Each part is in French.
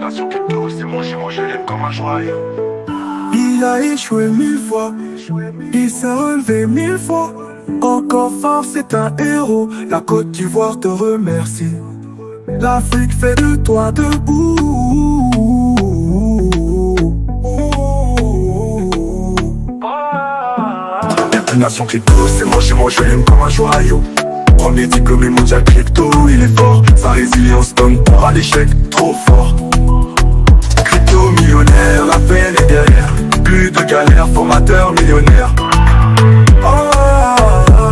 nation crypto, c'est mon jumeau, je l'aime comme un joyau. Il a échoué 1000 fois, il s'est relevé 1000 fois. Encore fort, c'est un héros, la Côte d'Ivoire te remercie. L'Afrique fait de toi debout. Nation crypto, c'est mon jumeau, je l'aime comme un joyau. Premier diplômé mondial crypto, il est fort. Sa résilience donne peur à l'échec, trop fort. Crypto millionnaire, la peine est derrière. Plus de galères, formateur millionnaire.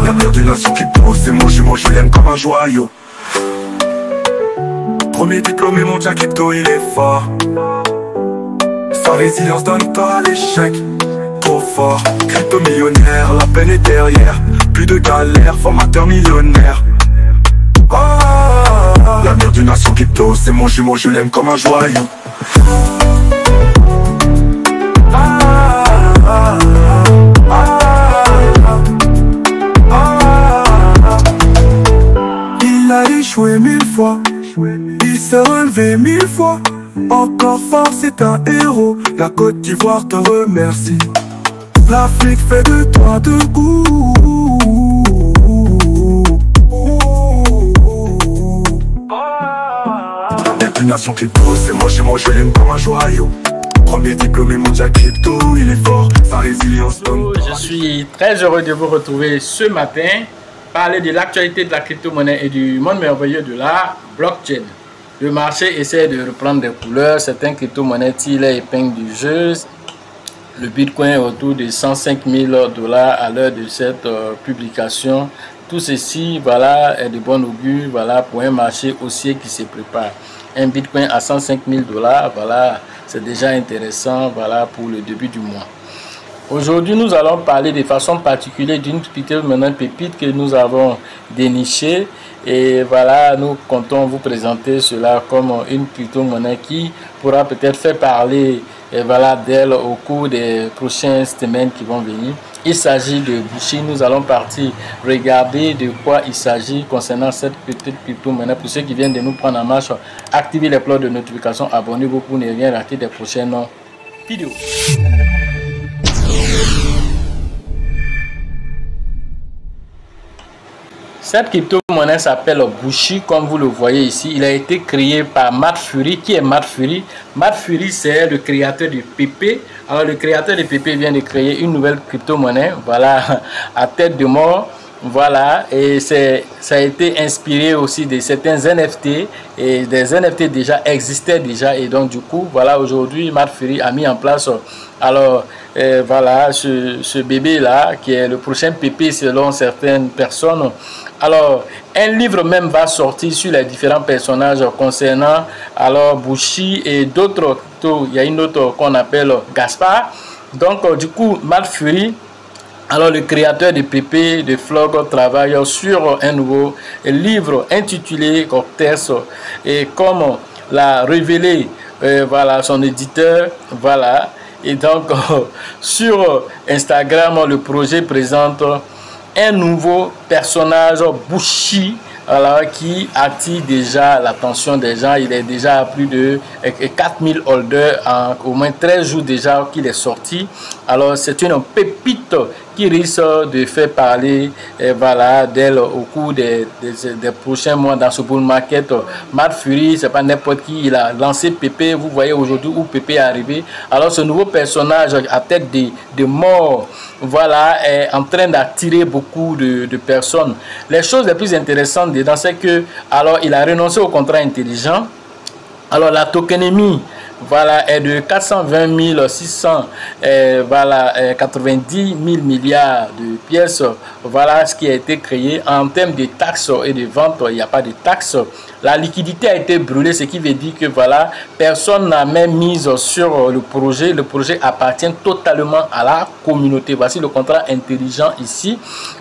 L'avenir d'une nation crypto, c'est mon jumeau, je l'aime comme un joyau. Premier diplômé mondial crypto, il est fort. Sa résilience donne peur à l'échec, trop fort. Crypto millionnaire, la peine est derrière. Plus de galères, formateur millionnaire. L'avenir d'une nation crypto, c'est mon jumeau, je l'aime comme un joyau. Il a échoué 1000 fois, il s'est relevé 1000 fois. Encore fort, c'est un héros, la Côte d'Ivoire te remercie. L'Afrique fait de toi debout. Une nation crypto, c'est mon jumeau, je l'aime comme un joyau. Premier diplômé mondial crypto, il est fort, sa résilience donne. Je suis très heureux de vous retrouver ce matin, parler de l'actualité de la crypto-monnaie et du monde merveilleux de la blockchain. Le marché essaie de reprendre des couleurs, certaines crypto-monnaies tirent les épingles du jeu. Le Bitcoin est autour de 105 000 $ à l'heure de cette publication. Tout ceci, voilà, est de bon augure, voilà, pour un marché haussier qui se prépare. Un Bitcoin à 105 000 $, voilà, c'est déjà intéressant, voilà, pour le début du mois. Aujourd'hui, nous allons parler de façon particulière d'une crypto-monnaie pépite que nous avons dénichée. Et voilà, nous comptons vous présenter cela comme une crypto-monnaie qui pourra peut-être faire parler voilà, d'elle au cours des prochaines semaines qui vont venir. Il s'agit de Bushi. Nous allons partir regarder de quoi il s'agit concernant cette petite crypto-monnaie. Pour ceux qui viennent de nous prendre en marche, activez les cloches de notification, abonnez-vous pour ne rien rater des prochaines vidéos. Cette crypto-monnaie s'appelle Bushi, comme vous le voyez ici. Il a été créé par Matt Fury. Qui est Matt Fury? Matt Fury, c'est le créateur de PP. Alors, le créateur de PP vient de créer une nouvelle crypto-monnaie, voilà, à tête de mort. Voilà, et ça a été inspiré aussi de certains NFT, et des NFT déjà existaient déjà, et donc du coup, voilà, aujourd'hui, Matt Fury a mis en place, alors, voilà, ce bébé-là, qui est le prochain PP selon certaines personnes. Alors, un livre même va sortir sur les différents personnages concernant, alors, Bushi et d'autres, il y a une autre qu'on appelle Gaspard. Donc, du coup, Matt Fury, alors le créateur de PP, de Flog, travaille sur un nouveau livre intitulé Cortex, et comme l'a révélé voilà, son éditeur, voilà. Et donc sur Instagram, le projet présente un nouveau personnage, Bushi, alors, qui attire déjà l'attention des gens. Il est déjà à plus de 4000 holders en au moins 13 jours déjà qu'il est sorti. Alors c'est une pépite qui risque de faire parler voilà, d'elle au cours des prochains mois dans ce bull market. Matt Fury, c'est pas n'importe qui, il a lancé PP. Vous voyez aujourd'hui où PP est arrivé. Alors ce nouveau personnage à tête de mort, voilà, est en train d'attirer beaucoup de personnes. Les choses les plus intéressantes dedans, c'est que alors il a renoncé au contrat intelligent. Alors la tokenémie, voilà, est de 420 600 voilà, 90 000 milliards de pièces. Voilà ce qui a été créé. En termes de taxes et de ventes, il n'y a pas de taxes. La liquidité a été brûlée, ce qui veut dire que voilà, personne n'a même mise sur le projet. Le projet appartient totalement à la communauté. Voici le contrat intelligent ici.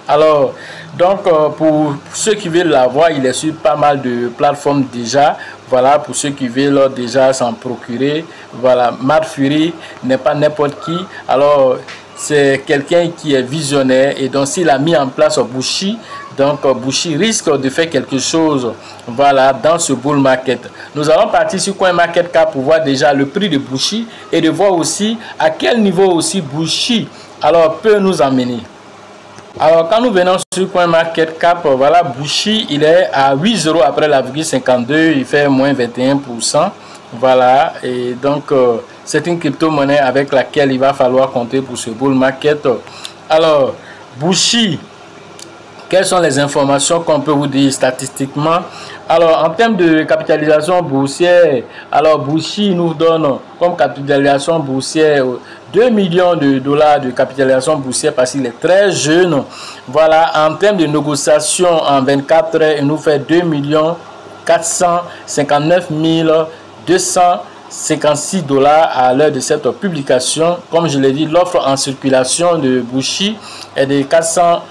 Alors, donc pour ceux qui veulent l'avoir, il est sur pas mal de plateformes déjà. Voilà, pour ceux qui veulent déjà s'en procurer. Voilà, Mad Fury n'est pas n'importe qui. Alors, c'est quelqu'un qui est visionnaire. Et donc, s'il a mis en place Bushi, donc Bushi risque de faire quelque chose, voilà, dans ce bull market. Nous allons partir sur CoinMarketCap pour voir déjà le prix de Bushi et de voir aussi à quel niveau aussi Bushi alors peut nous emmener. Alors, quand nous venons sur CoinMarketCap, voilà, Bushi, il est à 8 € après la virgule 52, il fait moins 21%. Voilà, et donc, c'est une crypto-monnaie avec laquelle il va falloir compter pour ce bull market. Alors, Bushi, quelles sont les informations qu'on peut vous dire statistiquement? Alors, en termes de capitalisation boursière, alors Bushi nous donne comme capitalisation boursière 2 millions de dollars de capitalisation boursière parce qu'il est très jeune. Voilà, en termes de négociation en 24 heures, il nous fait 2 459 256 $ à l'heure de cette publication. Comme je l'ai dit, l'offre en circulation de Bushi est de 420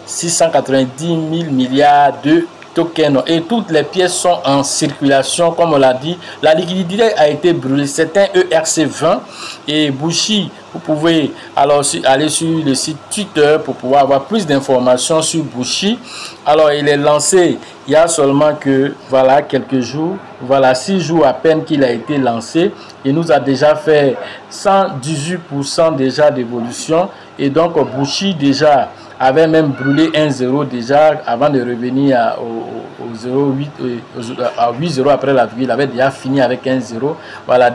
690 000 milliards de tokens et toutes les pièces sont en circulation. Comme on l'a dit, la liquidité a été brûlée, c'est un ERC20 et Bushi, vous pouvez alors aller sur le site Twitter pour pouvoir avoir plus d'informations sur Bushi. Alors, il est lancé il y a seulement que voilà quelques jours, voilà 6 jours à peine qu'il a été lancé. Il nous a déjà fait 118% déjà d'évolution et donc Bushi déjà avait même brûlé 1,0 déjà avant de revenir à 8 € après la virgule. Il avait déjà fini avec 1,0. Voilà,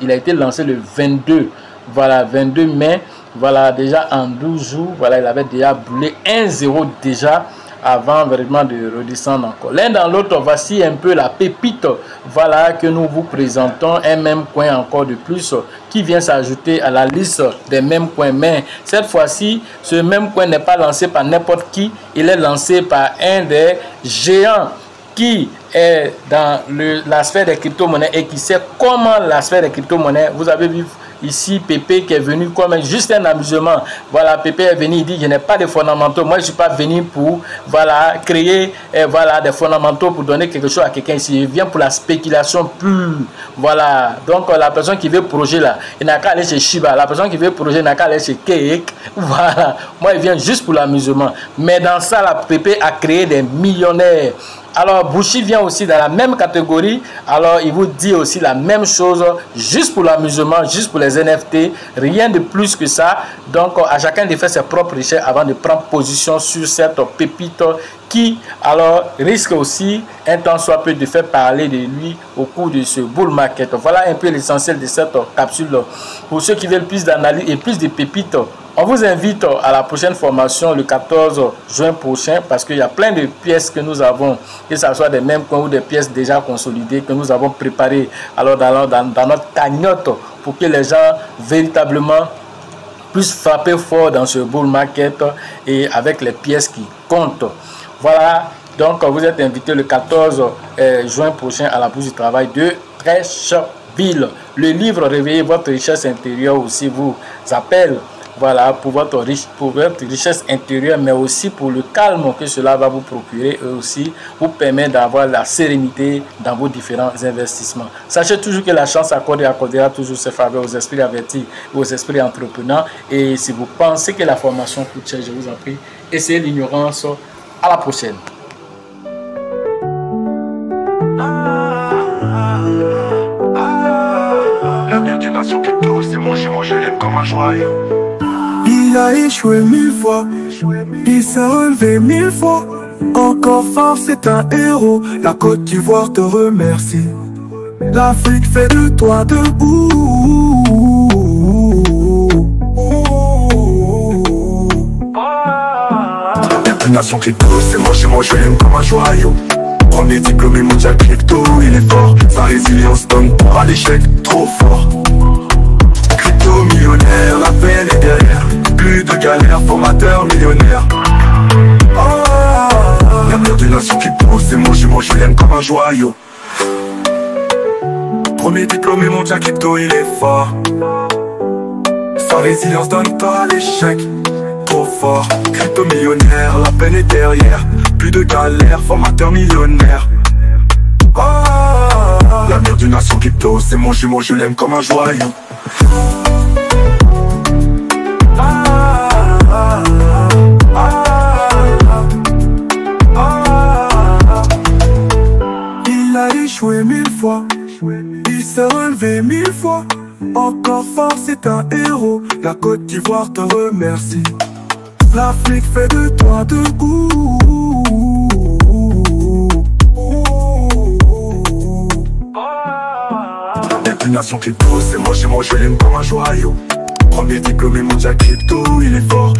il a été lancé le 22, voilà, 22 mai. Voilà, déjà en 12 jours, voilà, il avait déjà brûlé 1,0 déjà avant vraiment de redescendre encore. L'un dans l'autre, voici un peu la pépite, voilà, que nous vous présentons, un même coin encore de plus qui vient s'ajouter à la liste des mêmes coins. Mais cette fois-ci, ce même coin n'est pas lancé par n'importe qui, il est lancé par un des géants qui est dans la sphère des crypto-monnaies et qui sait comment la sphère des crypto-monnaies. Vous avez vu ici Pépé qui est venu comme juste un amusement. Voilà, Pépé est venu, il dit je n'ai pas de fondamentaux. Moi je ne suis pas venu pour voilà créer voilà des fondamentaux pour donner quelque chose à quelqu'un ici. Je viens pour la spéculation pure. Voilà, donc la personne qui veut projet là, il n'a qu'à aller chez Shiba. La personne qui veut projet n'a qu'à aller chez Cake. Voilà, moi il vient juste pour l'amusement. Mais dans ça, la Pépé a créé des millionnaires. Alors Bushi vient aussi dans la même catégorie. Alors il vous dit aussi la même chose, juste pour l'amusement, juste pour les NFT, rien de plus que ça. Donc à chacun de faire ses propres recherches avant de prendre position sur cette pépite qui alors risque aussi un temps soit peu de faire parler de lui au cours de ce bull market. Voilà un peu l'essentiel de cette capsule. Pour ceux qui veulent plus d'analyse et plus de pépites, on vous invite à la prochaine formation le 14 juin prochain parce qu'il y a plein de pièces que nous avons, que ce soit des mêmes coins ou des pièces déjà consolidées que nous avons préparées alors dans notre cagnotte pour que les gens véritablement puissent frapper fort dans ce bull market et avec les pièces qui comptent. Voilà, donc vous êtes invité le 14 juin prochain à la Bourse du Travail de Trècheville. Le livre Réveillez votre richesse intérieure aussi vous appelle. Voilà, pour votre richesse intérieure, mais aussi pour le calme que cela va vous procurer et aussi vous permet d'avoir la sérénité dans vos différents investissements. Sachez toujours que la chance accordera toujours ses faveurs aux esprits avertis et aux esprits entrepreneurs. Et si vous pensez que la formation coûte cher, je vous en prie, essayez l'ignorance. À la prochaine. L'avenir d'une nation crypto, c'est mon jumeau, je l'aime comme un joyau. Il a échoué 1000 fois, il s'est relevé 1000 fois. Encore fort, c'est un héros. La Côte d'Ivoire te remercie. L'Afrique fait de toi debout. Une nation crypto, c'est mon jumeau, je l'aime comme un joyau. Premier diplômé mondial crypto, il est fort. Sa résilience donne pour à l'échec, trop fort. Crypto millionnaire, la peine est derrière. Plus de galères, formateur millionnaire. L'avenir d'une nation crypto, c'est mon jumeau, je l'aime comme un joyau. Premier diplômé mondial crypto, il est fort. Sa résilience donne pas l'échec, trop fort. Crypto millionnaire, la peine est derrière. Plus de galères, formateur millionnaire. L'avenir d'une nation crypto, c'est mon jumeau, je l'aime comme un joyau. Il a échoué 1000 fois, il s'est relevé 1000 fois. Encore fort, c'est un héros, la Côte d'Ivoire te remercie. L'Afrique fait de toi de goût. Une nation crypto, c'est moi, je l'aime comme un joyau. Premier diplômé mondial crypto, il est fort.